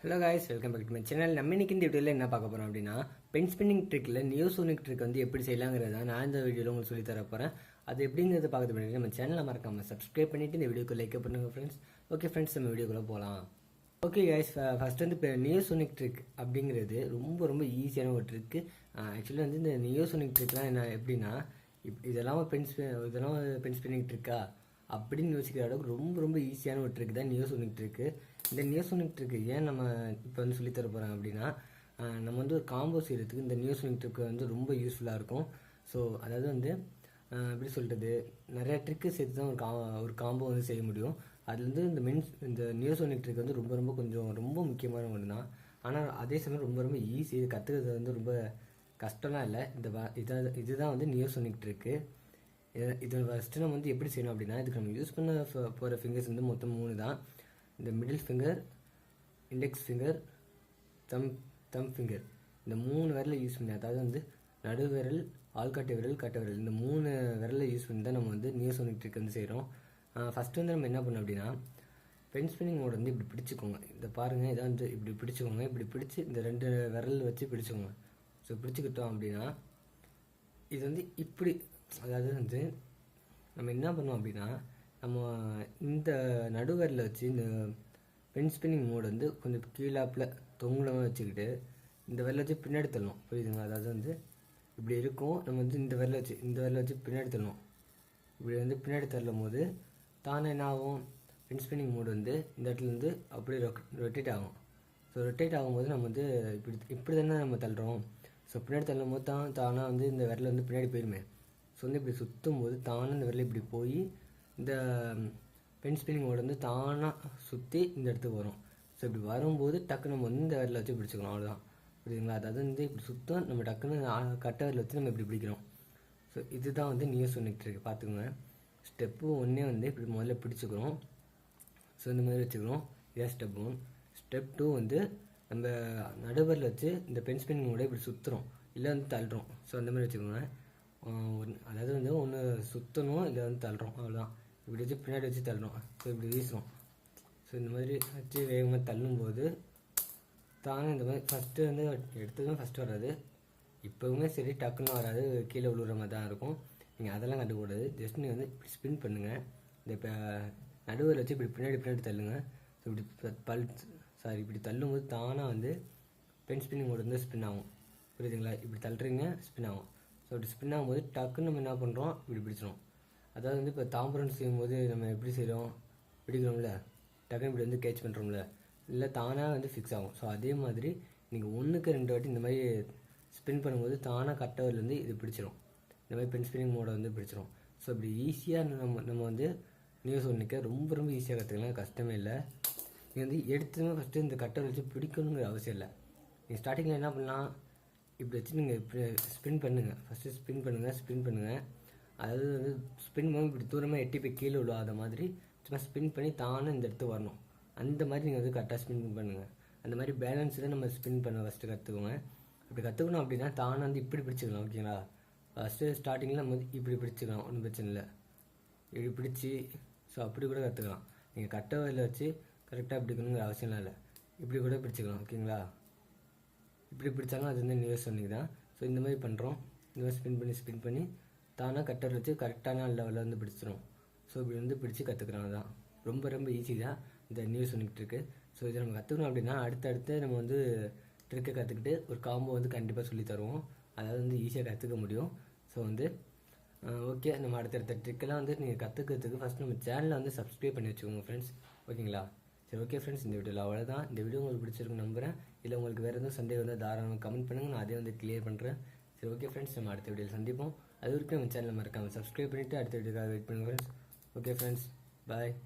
Hello guys, welcome back to my channel. நம்ம இன்னைக்கு இந்த வீடியோவில் என்ன பார்க்க போகிறோம் அப்படின்னா, பென் ஸ்பின்னிங் ட்ரிக்கில் நியோசோனிக் ட்ரிக் வந்து எப்படி செய்யலாங்கிறத நான் இந்த வீடியோவில் உங்களுக்கு சொல்லி தர போகிறேன். அது எப்படிங்கிறத பார்க்கறது பண்ணிட்டு நம்ம சேனலை மறக்காமல் சப்ஸ்கிரைப் பண்ணிவிட்டு இந்த வீடியோக்கு லைக் பண்ணுங்கள் ஃப்ரெண்ட்ஸ். ஓகே ஃப்ரெண்ட்ஸ், நம்ம வீடியோக்குள்ளே போகலாம். ஓகே காய்ஸ், ஃபஸ்ட் வந்து இப்போ நியோசோனிக் ட்ரிக் அப்படிங்கிறது ரொம்ப ரொம்ப ஈஸியான ஒரு ட்ரிக்கு. ஆக்சுவலி வந்து இந்த நியோசோனிக் ட்ரிக்லாம் என்ன எப்படின்னா, இதெல்லாம் பென் ஸ்பின்னிங் ட்ரிக்கா அப்படின்னு யோசிக்கிற அளவுக்கு ரொம்ப ரொம்ப ஈஸியான ஒரு ட்ரிக் தான் நியோசோனிக் ட்ரிக்கு. இந்த நியோசோனிக் ட்ரிக்கு ஏன் நம்ம இப்போ வந்து சொல்லித்தர போகிறோம் அப்படின்னா, நம்ம வந்து ஒரு காம்போ செய்கிறதுக்கு இந்த நியோசோனிக் ட்ரிக்கு வந்து ரொம்ப யூஸ்ஃபுல்லாக இருக்கும். ஸோ அதாவது வந்து எப்படி சொல்கிறது, நிறையா ட்ரிக்கு சேர்த்து தான் ஒரு காம்போ வந்து செய்ய முடியும். அது வந்து இந்த நியோசோனிக் ட்ரிக் வந்து ரொம்ப முக்கியமான ஒன்று தான். ஆனால் அதே சமயம் ரொம்ப ரொம்ப ஈஸி. இது கற்றுக்கிறது வந்து ரொம்ப கஷ்டம்லாம் இல்லை. இதுதான் வந்து நியோசோனிக் ட்ரிக்கு. இது ஃபஸ்ட்டு நம்ம வந்து எப்படி செய்யணும் அப்படின்னா, இதுக்கு நம்ம யூஸ் பண்ண போகிற ஃபிங்கர்ஸ் வந்து மொத்தம் 3 தான். இந்த மிடில் ஃபிங்கர், இண்டெக்ஸ் ஃபிங்கர், தம் ஃபிங்கர், இந்த 3 விரலை யூஸ் பண்ணி, அதாவது வந்து நடு விரல், ஆள்காட்டி விரல், கட்டை விரல், இந்த 3 விரலை யூஸ் பண்ணி தான் நம்ம வந்து நியோசோனிக் ட்ரிக் வந்து செய்கிறோம். ஃபஸ்ட்டு வந்து நம்ம என்ன பண்ணோம் அப்படின்னா, பென் ஸ்பின்னிங் மோட் வந்து இப்படி பிடிச்சிக்கோங்க. இதை பாருங்கள், இதை வந்து இப்படி பிடிச்சிக்கோங்க. இப்படி பிடிச்சி இந்த 2 விரல் வச்சு பிடிச்சிக்கோங்க. ஸோ பிடிச்சிக்கிட்டோம் அப்படின்னா இது வந்து இப்படி, அதாவது வந்து நம்ம என்ன பண்ணுவோம் அப்படின்னா, நம்ம இந்த நடுவரில் வச்சு இந்த பென் ஸ்பின்னிங் மோடு வந்து கொஞ்சம் கீழாப்பில் தொங்குலமாக வச்சுக்கிட்டு இந்த விரலை வச்சு பின்னாடி தள்ளணும். புரியுதுங்களா? அதாவது வந்து இப்படி இருக்கும். நம்ம வந்து இந்த விரலை வச்சு பின்னாடி தள்ளணும். இப்படி வந்து பின்னாடி தள்ளும் போது தானே என்ன ஆகும், பென் ஸ்பின்னிங் மோடு வந்து இந்த இடத்துல வந்து அப்படியே ரொட்டேட் ஆகும். ஸோ ரொட்டேட் ஆகும்போது நம்ம வந்து இப்படி தானே நம்ம தள்ளுறோம். ஸோ பின்னாடி தள்ளும் போது தானாக வந்து இந்த விரலை வந்து பின்னாடி போயிருமே. ஸோ வந்து இப்படி சுற்றும் போது தானே இந்த விரலை இப்படி போய் இந்த பென் ஸ்பின்னிங் மோடு வந்து தானாக சுற்றி இந்த இடத்துக்கு வரும். ஸோ இப்படி வரும்போது டக்குன்னு நம்ம வந்து இந்த விரலை வச்சு பிடிச்சிக்கணும். அவ்வளோதான். புரியுதுங்களா? அதாவது வந்து இப்படி சுத்தம் நம்ம டக்குன்னு கட்டை விரலை வச்சு நம்ம இப்படி பிடிக்கிறோம். ஸோ இதுதான் வந்து நியோசோனிக் ட்ரிக். பார்த்துக்கோங்க. ஸ்டெப்பு 1 வந்து இப்படி முதல்ல பிடிச்சிக்கிறோம். ஸோ இந்த மாதிரி வச்சுக்கிறோம். இதான் ஸ்டெப் 1. ஸ்டெப் 2 வந்து நம்ம நடுவரில் வச்சு இந்த பென் ஸ்பின்னிங் மோடை இப்படி சுற்றுறோம், இல்லை வந்து தள்ளுறோம். ஸோ அந்த மாதிரி வச்சுக்கோங்க. அதாவது வந்து ஒன்று சுற்றணும், இல்லை வந்து தள்ளுறோம். அவ்வளோதான். இப்படி வச்சு பின்னாடி வச்சு தள்ளுறோம். ஸோ இப்படி வீசுகிறோம். ஸோ இந்த மாதிரி வச்சு வேகமாக தள்ளும்போது தானே இந்த மாதிரி ஃபஸ்ட்டு வந்து எடுத்ததும் ஃபஸ்ட்டு வராது, இப்போவுமே சரி டக்குன்னு வராது, கீழே விழுகிற மாதிரி தான் இருக்கும். நீங்கள் அதெல்லாம் கண்டுக்கூடாது. ஜஸ்ட் நீங்கள் வந்து இப்படி ஸ்பின் பண்ணுங்கள். இந்த இப்போ நடுவில் வச்சு இப்படி பின்னாடி தள்ளுங்க. ஸோ இப்படி தள்ளும்போது தானாக வந்து பென் ஸ்பின்னிங் மோடு வந்து ஸ்பின் ஆகும். புரியுதுங்களா? இப்படி தள்ளுறீங்க, ஸ்பின் ஆகும். ஸோ இப்படி ஸ்பின் ஆகும்போது டக்குன்னு நம்ம என்ன பண்ணுறோம், இப்படி பிடிச்சிடும். அதாவது வந்து இப்போ தாம்பரம் செய்யும்போது நம்ம எப்படி செய்கிறோம், பிடிக்கிறோம்ல, டக்குன்னு இப்படி வந்து கேட்ச் பண்ணுறோம்ல, இல்லை தானாக வந்து ஃபிக்ஸ் ஆகும். ஸோ அதே மாதிரி நீங்கள் 1க்கு 2 வாட்டி இந்த மாதிரி ஸ்பின் பண்ணும்போது தானாக கட்டவர்லேருந்து இது பிடிச்சிடும். இந்த மாதிரி பென் ஸ்பின்னிங் மோடை வந்து பிடிச்சிடும். ஸோ இப்படி ஈஸியாக நம்ம வந்து நியோசோனிக்கை ரொம்ப ரொம்ப ஈஸியாக கற்றுக்கலாம். கஷ்டமே இல்லை. நீங்கள் வந்து எடுத்துமே ஃபஸ்ட்டு இந்த கட்டவர் வச்சு பிடிக்கணுங்கிற அவசியம் இல்லை. நீங்கள் ஸ்டார்டிங்கில் என்ன பண்ணலாம், இப்படி வச்சு நீங்கள் இப்படி ஸ்பின் பண்ணுங்கள். ஃபஸ்ட்டு ஸ்பின் பண்ணுங்கள். அதாவது வந்து ஸ்பின் பண்ணி இப்படி தூரமாக எட்டி போய் கீழே விழுவாத மாதிரி சும்மா ஸ்பின் பண்ணி தானே இந்த இடத்துக்கு வரணும். அந்த மாதிரி நீங்கள் வந்து கரெக்டாக ஸ்பின் பண்ணுங்கள். அந்த மாதிரி பேலன்ஸில் நம்ம ஸ்பின் பண்ண ஃபஸ்ட்டு கற்றுக்கோங்க. இப்படி கற்றுக்கணும் அப்படின்னா தானே வந்து இப்படி பிடிச்சிக்கலாம். ஓகேங்களா? ஃபஸ்ட்டு ஸ்டார்டிங்கில் நம்ம வந்து இப்படி பிடிச்சிக்கலாம், ஒன்றும் பிரச்சனை இல்லை. இப்படி பிடிச்சி ஸோ அப்படி கூட கற்றுக்கலாம். நீங்கள் கட்டை வயலில் வச்சு கரெக்டாக பிடிக்கணுங்கிற அவசியம்லாம் இல்லை. இப்படி கூட பிடிச்சிக்கலாம். ஓகேங்களா? இப்படி பிடிச்சாலும் அது வந்து நியோசோனிக் தான். ஸோ இந்த மாதிரி பண்ணுறோம். இந்த மாதிரி ஸ்பின் பண்ணி தானாக கட்டர் வச்சு கரெக்டான லெவலில் வந்து பிடிச்சிடும். ஸோ இப்படி வந்து பிடிச்சி கற்றுக்குறாங்க தான். ரொம்ப ரொம்ப ஈஸி தான் இந்த நியோசோனிக் ட்ரிக்கு. ஸோ இதை நம்ம கற்றுக்கணும் அப்படின்னா அடுத்தடுத்து நம்ம வந்து ட்ரிக்கை கற்றுக்கிட்டு ஒரு காம்போ வந்து கண்டிப்பாக சொல்லி தருவோம். அதாவது வந்து ஈஸியாக கற்றுக்க முடியும். ஸோ வந்து ஓகே, நம்ம அடுத்தடுத்த ட்ரிக்கெல்லாம் வந்து நீங்கள் கற்றுக்கிறதுக்கு ஃபஸ்ட் நம்ம சேனலை வந்து சப்ஸ்கிரைப் பண்ணி வச்சுக்கோங்க ஃப்ரெண்ட்ஸ். ஓகேங்களா? சரி, ஓகே ஃப்ரெண்ட்ஸ், இந்த வீடியோவில் அவ்வளோதான். இந்த வீடியோ உங்களுக்கு பிடிச்சிருக்குன்னு நம்புகிறேன். இல்லை உங்களுக்கு வேறு எதுவும் சந்தேகம் வந்து தாராளமாக கமெண்ட் பண்ணுங்கள், நான் அதே வந்து கிளியர் பண்ணுறேன். சரி, ஓகே ஃப்ரெண்ட்ஸ், நம்ம அடுத்த வீடியோவில் சந்திப்போம். அது வரைக்கும் நம்ம சேனலை மறக்காமல் சப்ஸ்கிரைப் பண்ணிவிட்டு அடுத்த வீடியோக்காக வெயிட் பண்ணுங்கள் ஃப்ரெண்ட்ஸ். ஓகே ஃப்ரெண்ட்ஸ், பாய்.